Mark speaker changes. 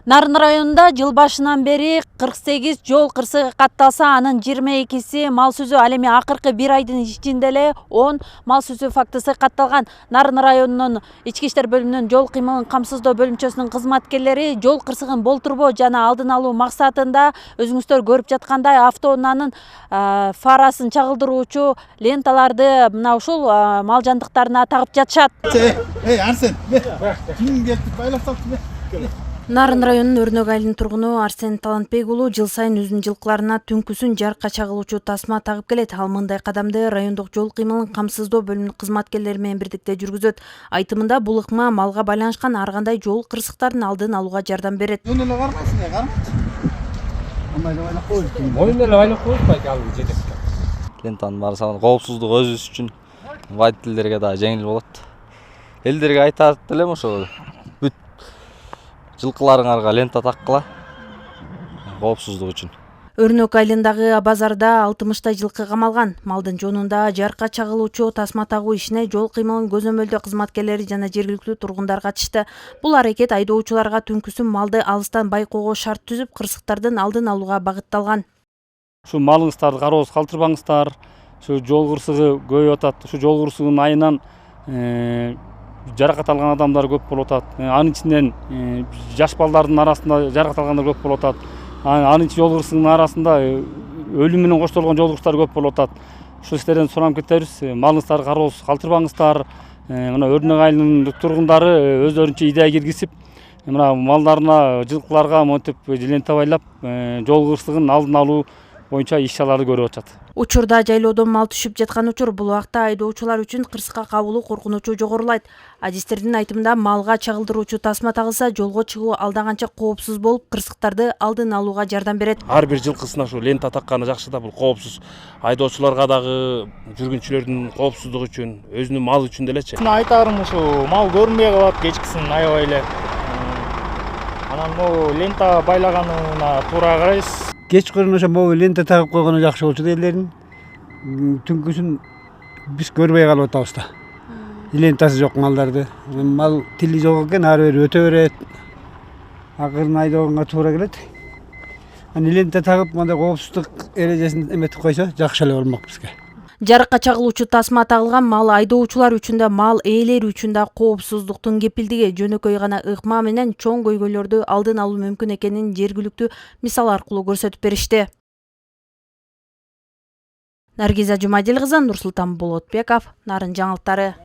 Speaker 1: Нарын районунда жыл башынан бери 48 жол кырсыгы катталса, анын 22си мал сүзүү. Ал эми акыркы 1 айдын ичинде эле 10 мал сүзүү фактысы катталган. Нарын районунун ички иштер бөлүмүнүн жол кыймылын камсыздоо бөлүмчөсүнүн кызматкерлери жол кырсыгын болтурбоо жана алдын алуу максатында өзүңүздөр көрүп жаткандай автоунаанын фарасын чагылдыруучу ленталарды мына ушул мал жандыктарына тагып жатышат.
Speaker 2: Арсен, ким келип байлап салыптыр?
Speaker 1: Нарын районунун Өрнөк айылынын тургуну Арсен Талантбек уулу жыл сайын өзүнүн жылкыларына түнкүсүн жарыкка чагылуучу тасма тагып келет. Ал мындай кадамды райондук жол кыймылын камсыздоо бөлүмүнүн кызматкерлери менен бирдикте жүргүзөт. Айтымында бул ыкма малга байланышкан ар кандай жол кырсыктарын алдын алууга жардам берет.
Speaker 2: Жөн эле кармайсың, кармайчы. Андай эле байлап коюш.
Speaker 3: Моюн эле байлап коюш байке ал жетекте.
Speaker 4: Лентанын баары салынып, коопсуздук өзүбүз үчүн водительдерге да жеңил болот. Элдерге айтат элем ошо бүт жылкыларыңарга лента таккыла, коопсуздук үчүн.
Speaker 1: Өрнөк айылындагы базарда 60 жылкы камалган. Малдын жонунда жарыкка чагылуучу тасма тагуу ишине жол кыймылын көзөмөлдөө кызматкерлери жана жергиликтүү тургундар катышты. Бул аракет айдоочуларга түнкүсүн малды алыстан байкоого шарт түзүп, кырсыктардын алдын алууга багытталган.
Speaker 3: Ушу малыңыздарды кароосуз калтырбаңыздар. Ушу жол кырсыгы көбөйүп атат. Ушу жол кырсыгынын айынан жаракат алган адамдар көп болуп атат. Анын ичинен жаш балдардын арасында жаракат алгандар көп болуп атат. Анын жол кырсыгынын арасында өлүм менен коштолгон жол кырсыктар көп болуп атат. Ушул сиздерден суранып кетебиз. Малыңыздарды кароосуз калтырбаңыздар. Мына Өрнөк айылынын тургундары өздөрүнчө идея киргизип, мына малдарына, жылкыларга монтип лента байлап, жол кырсыгын алдын алуу боюнча иш-чараларды көрүп атышат.
Speaker 1: Учурда жайлоодон мал түшүп жаткан учур. Бул убакта айдоочулар үчүн кырсыкка кабылуу коркунучу жогорулайт. Адистердин айтымында малга чагылдыруучу тасма тагылса, жолго чыгуу алда канча коопсуз болуп, кырсыктарды алдын алууга жардам берет.
Speaker 5: Ар бир жылкысына ушу лента такканы жакшы да, бул коопсуз. Айдоочуларга дагы, жүргүнчүлөрдүн коопсуздугу үчүн, өзүнүн малы үчүн делечи.
Speaker 6: Айтарым ушу мал көрүнбөй калат кечкисин аябай эле. Анан могу лента байлаганына туура карайбыз.
Speaker 2: Кечкырын ошо могу лента тагып койгону жакшы болчу да элдердин. Түнкүсүн биз көрбөй калып атабыз да. Лентасы жок малдарды. Мал тили жок экен, ары бери өтө берет. Акырын айдоого туура келет. Лента тагып мындай коопсуздук эрежесин эметип койсо жакшы эле болмок бизге.
Speaker 1: Жарыкка чагылуучу тасма тагылган мал айдоочулар үчүн да, мал ээлери үчүн да коопсуздуктун кепилдиги. Жөнөкөй гана ыкма менен чоң көйгөйлөрдү алдын алуу мүмкүн экенин жергиликтүү мисал аркылуу көрсөтүп беришти. Наргиза Жумадил кызы, Нурсултан Болотбеков, Нарын жаңылыктары.